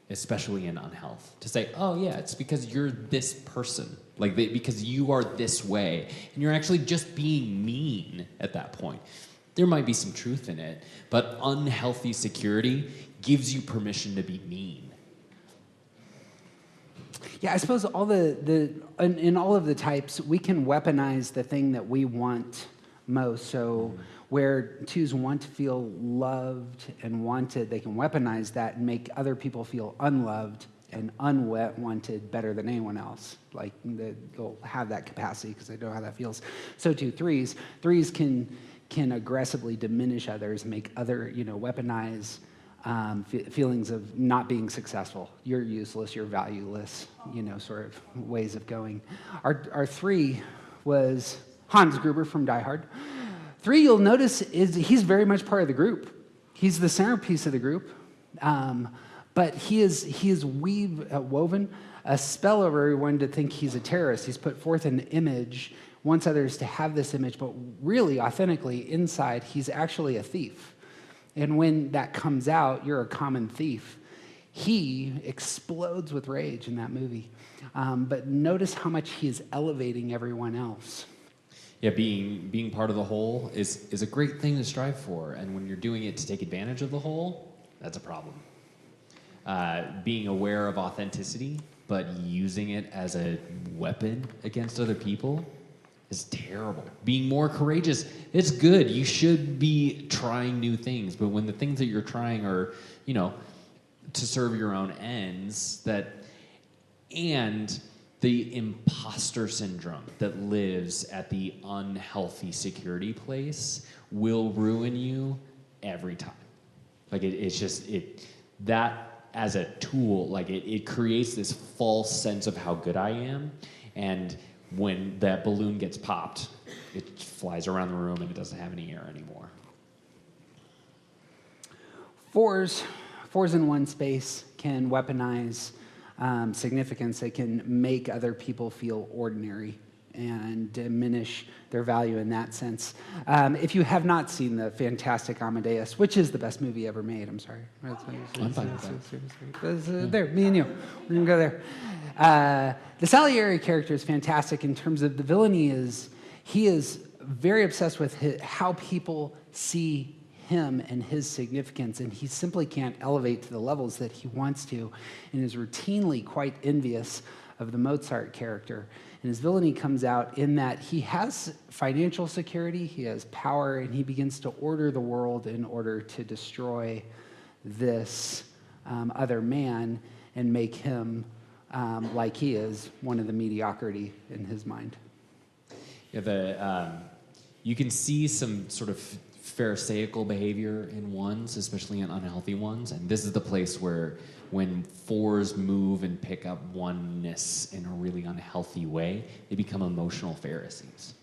especially in unhealth. To say, oh yeah, it's because you're this person. Like, because you are this way. And you're actually just being mean at that point. There might be some truth in it, but unhealthy security gives you permission to be mean. Yeah, I suppose in all of the types, we can weaponize the thing that we want most. So where 2s want to feel loved and wanted, they can weaponize that and make other people feel unloved and unwanted better than anyone else. Like, they'll have that capacity because they know how that feels. So too 3s. 3s can aggressively diminish others, make other, weaponize feelings of not being successful. You're useless, you're valueless, sort of ways of going. Our 3 was Hans Gruber from Die Hard. 3, you'll notice, he's very much part of the group. He's the centerpiece of the group. But he is woven a spell over everyone to think he's a terrorist. He's put forth an image, wants others to have this image, but really, authentically, inside, he's actually a thief. And when that comes out, you're a common thief. He explodes with rage in that movie. But notice how much he is elevating everyone else. Yeah, being part of the whole is a great thing to strive for. And when you're doing it to take advantage of the whole, that's a problem. Being aware of authenticity, but using it as a weapon against other people is terrible. Being more courageous, it's good. You should be trying new things, but when the things that you're trying are, to serve your own ends, and the imposter syndrome that lives at the unhealthy security place will ruin you every time. Like, that as a tool, like, it creates this false sense of how good I am, and when that balloon gets popped, it flies around the room and it doesn't have any air anymore. 4s in one space can weaponize significance. They can make other people feel ordinary and diminish their value in that sense. If you have not seen the fantastic Amadeus, which is the best movie ever made, I'm sorry. I'm fine with that. There, me and you. We're going to go there. The Salieri character is fantastic in terms of the villainy he is very obsessed with how people see him and his significance, and he simply can't elevate to the levels that he wants to, and is routinely quite envious of the Mozart character. And his villainy comes out in that he has financial security, he has power, and he begins to order the world in order to destroy this other man and make him, like he is, one of the mediocrity in his mind. Yeah, you can see some sort of pharisaical behavior in 1s, especially in unhealthy ones, and this is the place where when 4s move and pick up oneness in a really unhealthy way, they become emotional Pharisees.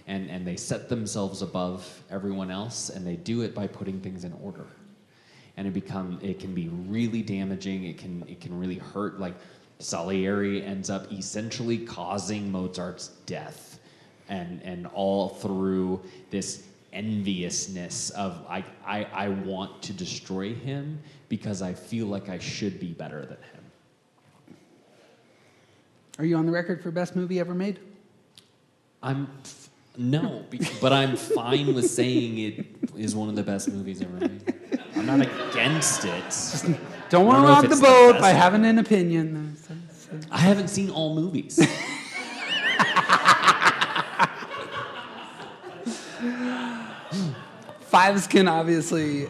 And they set themselves above everyone else, and they do it by putting things in order. And it can be really damaging, it can really hurt. Like, Salieri ends up essentially causing Mozart's death, and all through this enviousness of I want to destroy him because I feel like I should be better than him. Are you on the record for best movie ever made? No, but I'm fine with saying it is one of the best movies ever made. I'm not against it. Just don't want to rock the boat by having an opinion. I haven't seen all movies. Fives can obviously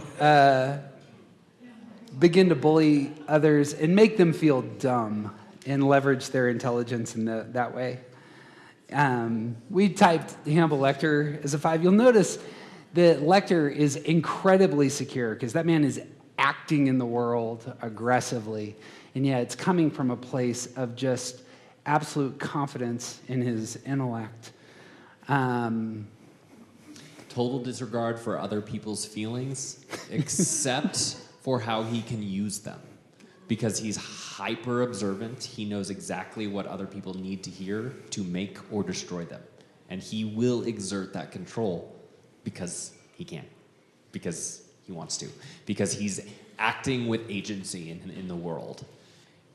begin to bully others and make them feel dumb and leverage their intelligence in that way. We typed Hannibal Lecter as a 5. You'll notice that Lecter is incredibly secure because that man is acting in the world aggressively, and yet it's coming from a place of just absolute confidence in his intellect. Total disregard for other people's feelings, except for how he can use them. Because he's hyper observant, he knows exactly what other people need to hear to make or destroy them. And he will exert that control because he can, because he wants to, because he's acting with agency in the world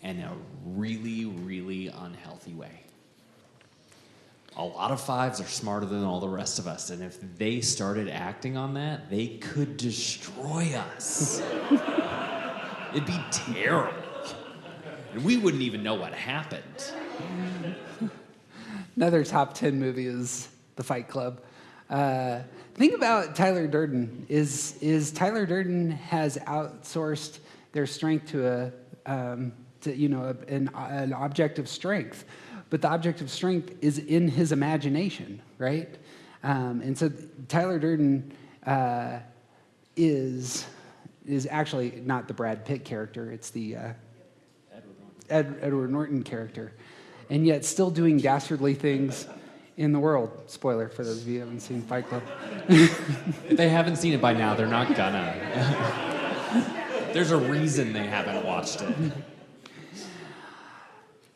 in a really, really unhealthy way. A lot of fives are smarter than all the rest of us, and if they started acting on that, they could destroy us. It'd be terrible. And we wouldn't even know what happened. Another top 10 movie is The Fight Club. Thing about Tyler Durden is Tyler Durden has outsourced their strength to an object of strength. But the object of strength is in his imagination, right? And so Tyler Durden is actually not the Brad Pitt character. It's the Edward Norton character. And yet still doing dastardly things in the world. Spoiler for those of you who haven't seen Fight Club. If they haven't seen it by now, they're not gonna. There's a reason they haven't watched it.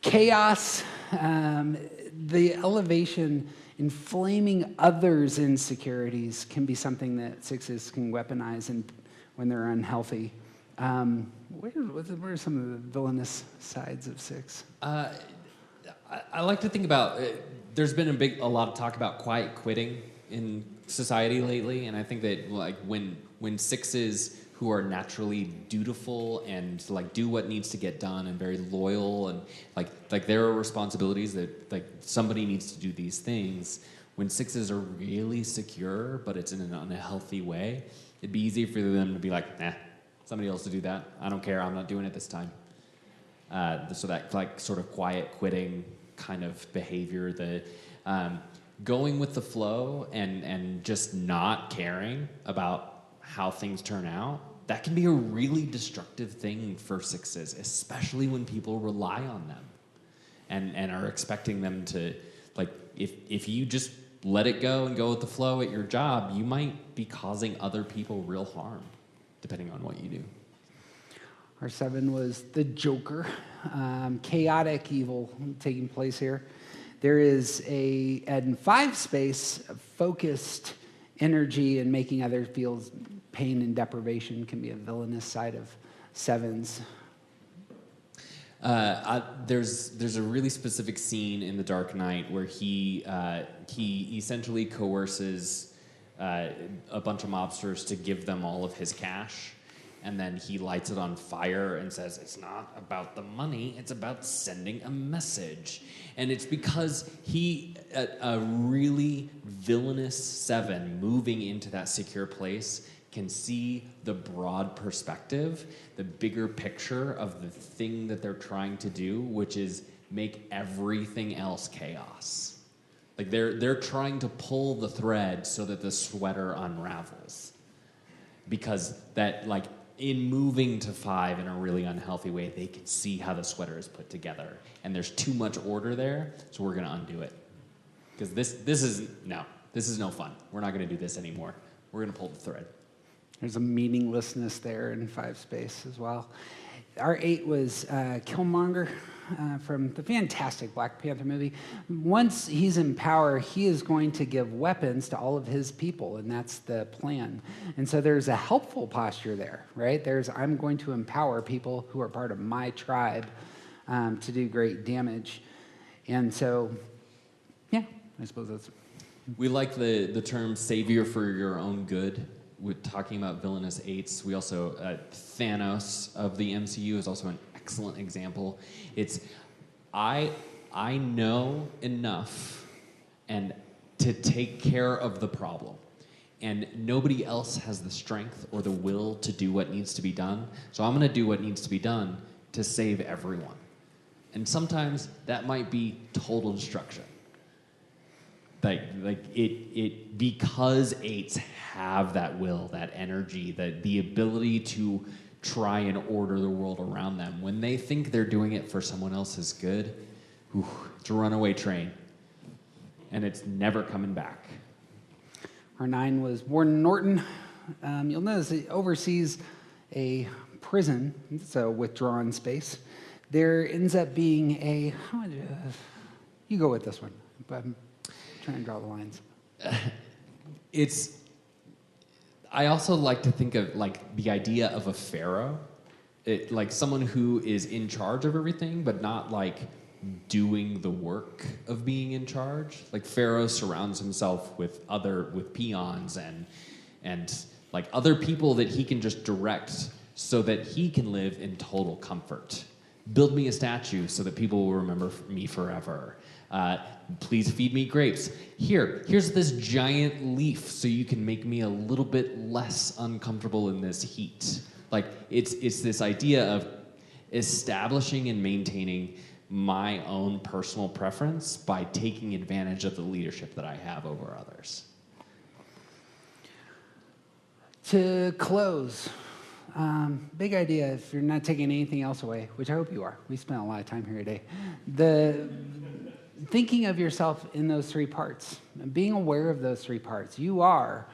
Chaos, the elevation, inflaming others' insecurities can be something that sixes can weaponize when they're unhealthy. What are some of the villainous sides of six? I like to think about, there's been a lot of talk about quiet quitting in society lately, and I think that like when sixes who are naturally dutiful and like do what needs to get done and very loyal and like there are responsibilities that like somebody needs to do these things. When sixes are really secure, but it's in an unhealthy way, it'd be easy for them to be like, nah, somebody else to do that. I don't care. I'm not doing it this time. So that like sort of quiet quitting kind of behavior, the going with the flow and just not caring about how things turn out, that can be a really destructive thing for sixes, especially when people rely on them and are expecting them to, like, if you just let it go and go with the flow at your job, you might be causing other people real harm, depending on what you do. Our 7 was the Joker, chaotic evil taking place here. There is in 5 space, focused energy and making others feel pain and deprivation can be a villainous side of 7s. There's a really specific scene in The Dark Knight where he essentially coerces a bunch of mobsters to give them all of his cash, and then he lights it on fire and says, it's not about the money, it's about sending a message. And it's because a really villainous 7 moving into that secure place can see the broad perspective, the bigger picture of the thing that they're trying to do, which is make everything else chaos. Like they're trying to pull the thread so that the sweater unravels. Because that, like, in moving to 5 in a really unhealthy way, they can see how the sweater is put together. And there's too much order there, so we're gonna undo it. Because this is no fun. We're not gonna do this anymore. We're gonna pull the thread. There's a meaninglessness there in 5 space as well. Our 8 was Killmonger from the fantastic Black Panther movie. Once he's in power, he is going to give weapons to all of his people, and that's the plan. And so there's a helpful posture there, right? I'm going to empower people who are part of my tribe to do great damage. And so, yeah, I suppose that's... We like the term savior for your own good. We're talking about villainous 8s. We also, Thanos of the MCU is also an excellent example. It's, I know enough and to take care of the problem. And nobody else has the strength or the will to do what needs to be done. So I'm going to do what needs to be done to save everyone. And sometimes that might be total destruction. Like it because 8s have that will, that energy, the ability to try and order the world around them. When they think they're doing it for someone else's good, it's a runaway train. And it's never coming back. Our 9 was Warden Norton. You'll notice he oversees a prison. It's a withdrawn space. There ends up being you go with this one, but I'm trying to draw the lines. I also like to think of like the idea of a pharaoh, like someone who is in charge of everything, but not like doing the work of being in charge. Like Pharaoh surrounds himself with peons and like other people that he can just direct so that he can live in total comfort. Build me a statue so that people will remember me forever. Please feed me grapes. Here's this giant leaf so you can make me a little bit less uncomfortable in this heat. Like it's this idea of establishing and maintaining my own personal preference by taking advantage of the leadership that I have over others. To close, big idea, if you're not taking anything else away, which I hope you are. We spent a lot of time here today. Thinking of yourself in those 3 parts, being aware of those 3 parts. You are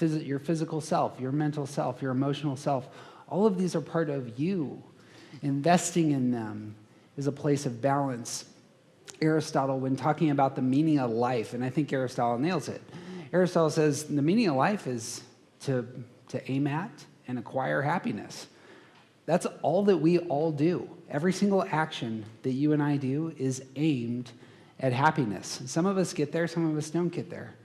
your physical self, your mental self, your emotional self. All of these are part of you. Investing in them is a place of balance. Aristotle, when talking about the meaning of life, and I think Aristotle nails it, Aristotle says the meaning of life is to aim at and acquire happiness. That's all that we all do. Every single action that you and I do is aimed at happiness. Some of us get there, some of us don't get there.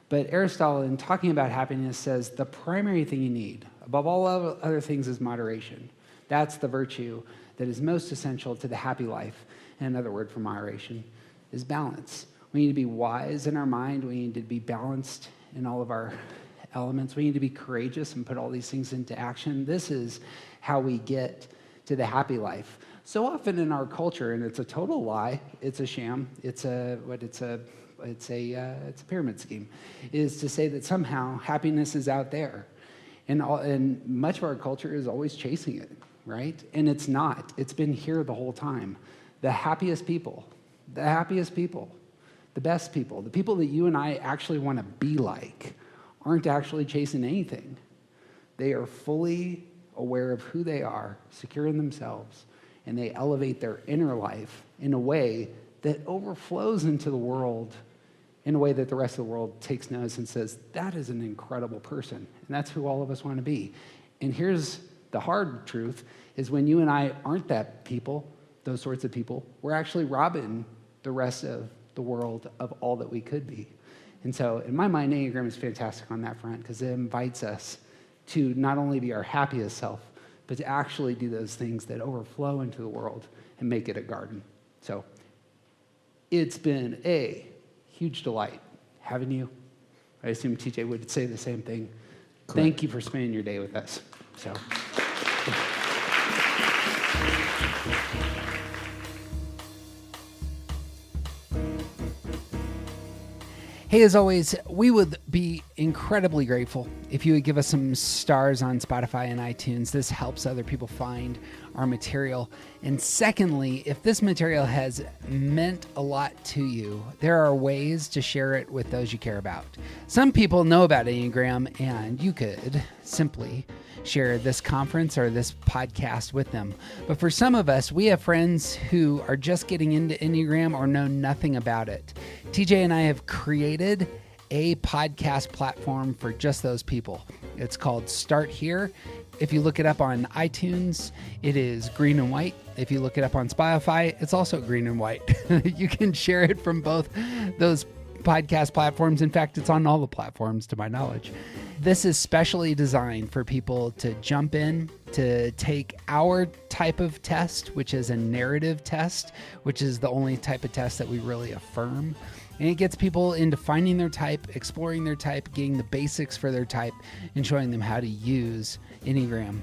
But Aristotle, in talking about happiness, says the primary thing you need, above all other things, is moderation. That's the virtue that is most essential to the happy life. And another word for moderation is balance. We need to be wise in our mind. We need to be balanced in all of our elements. We need to be courageous and put all these things into action. This is how we get to the happy life. So often in our culture, and it's a total lie, it's a sham, it's a pyramid scheme, is to say that somehow happiness is out there. And much of our culture is always chasing it, right? And it's not. It's been here the whole time. The happiest people, the best people, the people that you and I actually want to be like, aren't actually chasing anything. They are fully aware of who they are, secure in themselves, and they elevate their inner life in a way that overflows into the world in a way that the rest of the world takes notice and says, that is an incredible person. And that's who all of us want to be. And here's the hard truth, is when you and I aren't that people, those sorts of people, we're actually robbing the rest of the world of all that we could be. And so in my mind, Enneagram is fantastic on that front because it invites us to not only be our happiest self, but to actually do those things that overflow into the world and make it a garden. So it's been a huge delight having you. I assume TJ would say the same thing. Correct. Thank you for spending your day with us. So. Hey, as always, we would be incredibly grateful if you would give us some stars on Spotify and iTunes. This helps other people find our material. And secondly, if this material has meant a lot to you, there are ways to share it with those you care about. Some people know about Enneagram, and you could simply share this conference or this podcast with them. But for some of us, we have friends who are just getting into Enneagram or know nothing about it. TJ and I have created a podcast platform for just those people. It's called Start Here. If you look it up on iTunes, it is green and white. If you look it up on Spotify, it's also green and white. You can share it from both those podcast platforms. In fact, it's on all the platforms to my knowledge. This is specially designed for people to jump in, to take our type of test, which is a narrative test, which is the only type of test that we really affirm. And it gets people into finding their type, exploring their type, getting the basics for their type, and showing them how to use Enneagram.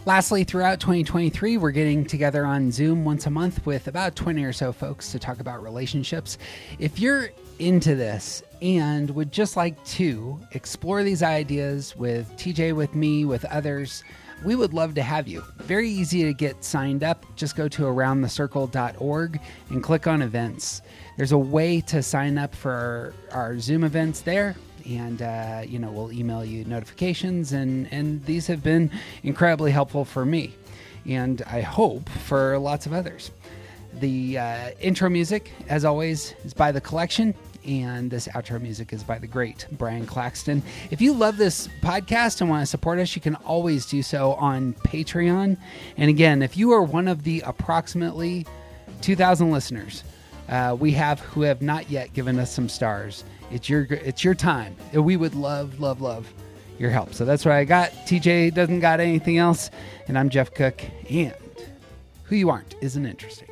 Lastly, throughout 2023, we're getting together on Zoom once a month with about 20 or so folks to talk about relationships. If you're into this and would just like to explore these ideas with TJ, with me, with others, we would love to have you. Very easy to get signed up. Just go to aroundthecircle.org and click on events. There's a way to sign up for our Zoom events there. And, we'll email you notifications. And these have been incredibly helpful for me. And I hope for lots of others. The intro music, as always, is by The Collection. And this outro music is by the great Brian Claxton. If you love this podcast and want to support us, you can always do so on Patreon. And again, if you are one of the approximately 2,000 listeners we have who have not yet given us some stars, it's your time. We would love your help. So that's what I got. TJ doesn't got anything else. And I'm Jeff Cook. And who you aren't isn't interesting.